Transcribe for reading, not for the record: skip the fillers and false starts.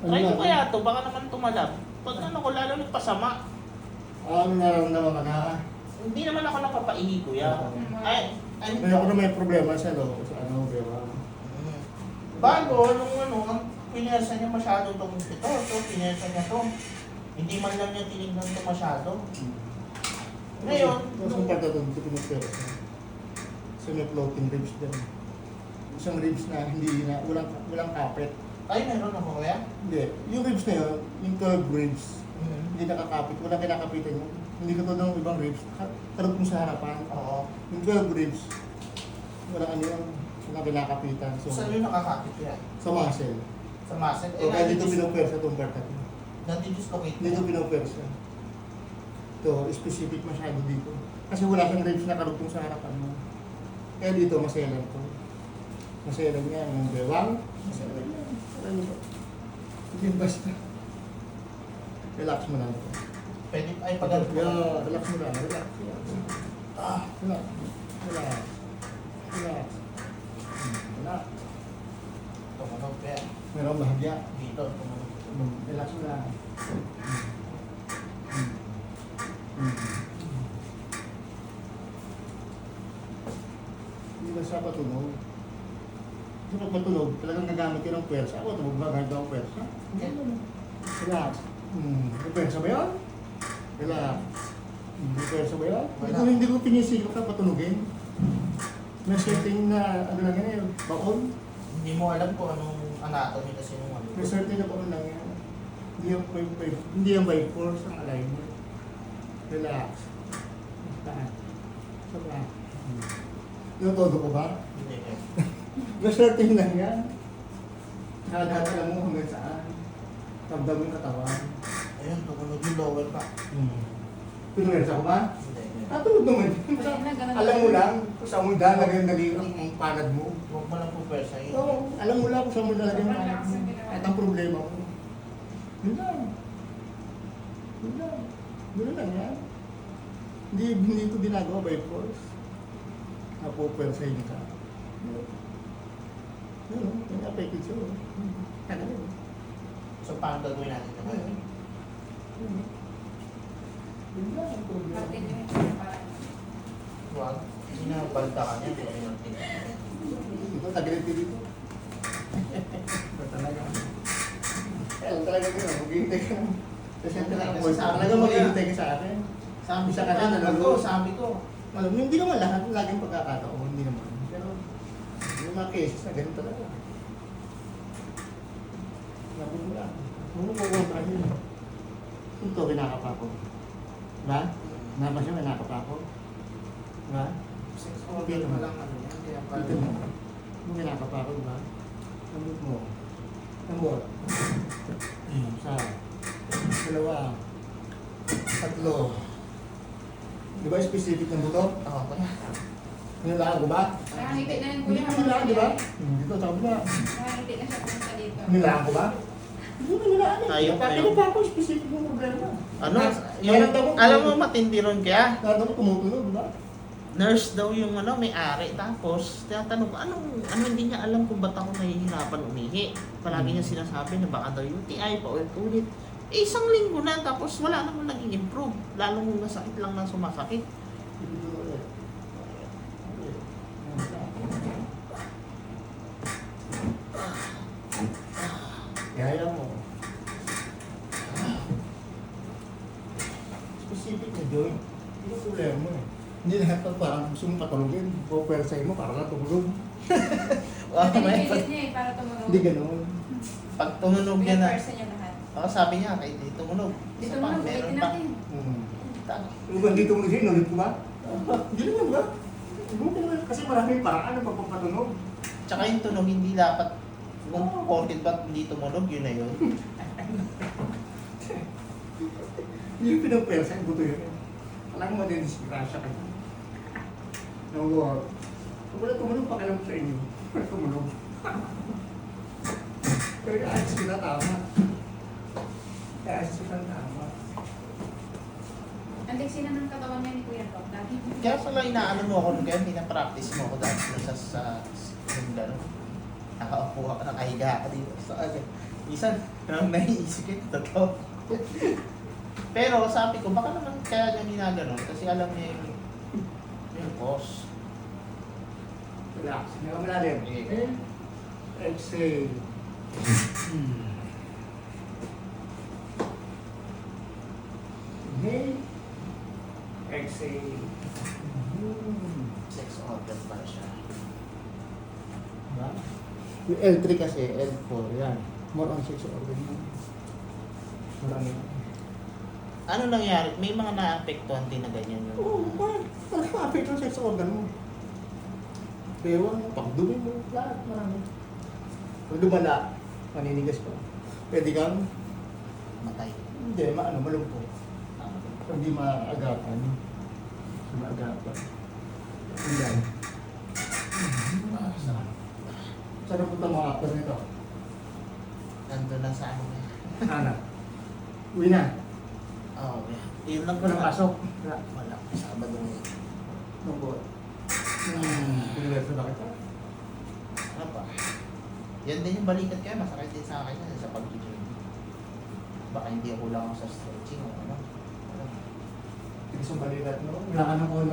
Try ko kaya to, baka naman tumalab. Pag ano ko, lalo nagpasama. Ano nararamdaman ka na? Hindi naman ako napapaihi, kuya. Ay, May ako na may problema sa sa ano, diba? bago, ang pinersa niya masyado itong pinersa niya to. Hindi man lang niya tinignan ito masyado. Ngayon, Tapos yung part na doon, ito pinagpera siya. So may floating ribs din. Isang ribs na hindi na, walang kapit. ay, meron ako kuya. Hindi. Yung ribs na yun, yung 12 ribs, hindi nakakapit, walang kinakapitan yun. Hindi ka ng ibang ribs, tarot mo sa harapan. Oo. Yung 12 ribs, walang ano yun, walang kinakapitan. So, Saan yung nakakapit yan? sa muscle. Sa muscle? So, kaya dito pinagpwersa itong part na ito. Nadi-dislocate Dito pinagpwersa. Ito, specific masyado dito. Kasi wala kang ribs na karugtong sa harapan mo. Kaya dito, maselan to. Maselan niya, yung bewang, maselan niya. Ano ba? Hindi basta. Relax mo lang. Pwede, ay pag Yeah, relax mo lang. Relax. Relax. Relax. Relax. Relax. Tumunog kaya. Meron bahagya. Dito, tumunog. Relax mo lang. Hindi ba siya patunog? Kasi pag matunog, talagang gagamit ka ng pwersa. Ako, tumagbagamit ako ng pwersa. Relax. May pwersa ba yun? Relax. May pwersa ba yun? Wala. Hindi ko pinisigil ka patunogin. May setting na, ano lang yan, baon. Hindi mo alam kung anong anatomy kasi nung ano. May certain na baon lang yan. Hindi yung by force ang alignment. Relax. Relax. Relax. Yung todo ko ba? Hindi eh. May certain lang yan. Nakagata lang mo hanggang saan. Tamdam yung katawan. Ayun, tumunog yung lower back. Pinuwersa ko ba? Hindi. Tutulog naman. Alam mo lang kung saan mo lalagay ang panad mo. Huwag mo lang po pwersa yun. Oo, alam mo lang kung saan mo lalagay ang panad mo. At ang problema mo. Yun lang. Yun lang. Yun lang yan. Hindi ito ginagawa by force. Napupwersahin ka. Yun, yung affected siya. Ano yun? So, paano gagawin natin ito? Yun lang ang problema. Huwag. Hindi na balda ka niya. Hindi na Ito, tagilid dito. Ito talaga. Kaya talaga gano'n, maghihintay ka. Kasi talaga maghihintay ka sa akin. Sabi Isa sa ka kanila, na nalulog. sabi ko. Alam mo, hindi naman lahat, laging pagkakataon, hindi naman. Pero, yung mga cases na ganun talaga. Sabi mo lang, ano mo ba yun? Ito, kinakapa ko. Diba? Naba siya, kinakapa ko. Diba? Sex organ mo lang ano yan. Kaya pala. Dito mo. Yung kinakapa ko, diba? Lambot mo. Lambot. Isa. Dalawa. Tatlo. Di ba specific ng buto? Oo, kaya. Nilalaan ko ba? Nakangiti na yun, Hindi kuya. ko nilalaan, di ba? Dito, sa kabila. Nakangiti na siya pumunta dito. Nilalaan ko ba? Hindi ko nilalaan eh. Ayaw, Bakit ayaw. pa ako specific ng problema? Ano? Meron daw- Alam mo matindi ron kaya? Nado ko tumutunog, di ba? Nurse daw yung may-ari. Tapos, tinatanong ko, ano hindi niya alam kung ba't ako nahihirapan umihi. Palagi niya sinasabi na baka daw UTI, paulit-ulit. Eh, isang linggo na, tapos wala naman naging improve. Lalong masakit lang na sumasakit. Dito ulit. Yaya mo. Specific na joint. Hindi ko problema mo eh. Hindi lahat pa parang gusto mong patulogin. O pwersay mo para natulog. Pinipilit niya para tumunog. Hindi ganun. Pag tumunog niya na, Pinipersa niya lahat. sabi niya, kay di tumunog. Dito Isa pa, mo, meron ulitin pa. natin. Yung ba dito mo siya, inulit ko ba? Hindi naman ba? Kasi maraming paraan ng pagpapatunog. Tsaka yung tunog, hindi dapat, kung porket ba't hindi tumunog, yun na yun. Hindi yung pinagpersa, yung buto yun. Alam mo, madidisgrasya ka. Yung war. Kung wala tumunog, pakialam sa inyo. Wala tumunog. Pero ayos kita tama. Ayos kita tama. Ang diksi na ng katawan niya ni Kuya Rob. Dati. Kaya pala inaano mo ako nung kaya pinapractice mo ako dahil sa yung gano'n. Nakaupo ka, nakahiga ka dito. So, Minsan, parang naiisip ko, totoo. Pero sabi ko, baka naman kaya niya ginaganon kasi alam niya yung cause. Relax. Hindi ka malalim. Okay. Exhale. Inhale. Exhale. Sex organ pala siya. Diba? Yung L3 kasi, L4, yan. More on sex organ mo. Marami. Ano nangyari? May mga naapektuhan din na ganyan yun. Oo, parang ma-affect yung sex organ mo. Pero ang pagdumi mo, lahat, marami. Kung lumala, maninigas pa. Pwede kang, Matay. hindi, malumpo. Hindi maagapan. Hindi maagapan. Hindi. Saan na punta mga aktor nito? Nandun na sa ano na. Anak. Uwi na. Oo, yeah. Yun lang Walang pasok. Wala. Wala. Sabado ngayon. Nungkot. Piniwerso na kita. Ano pa? Yan din yung balikat kaya masakit din sa akin yan sa pag-gym. Baka hindi ako lang sa stretching o ano. Tigas ang balikat mo. Wala ka ng honor.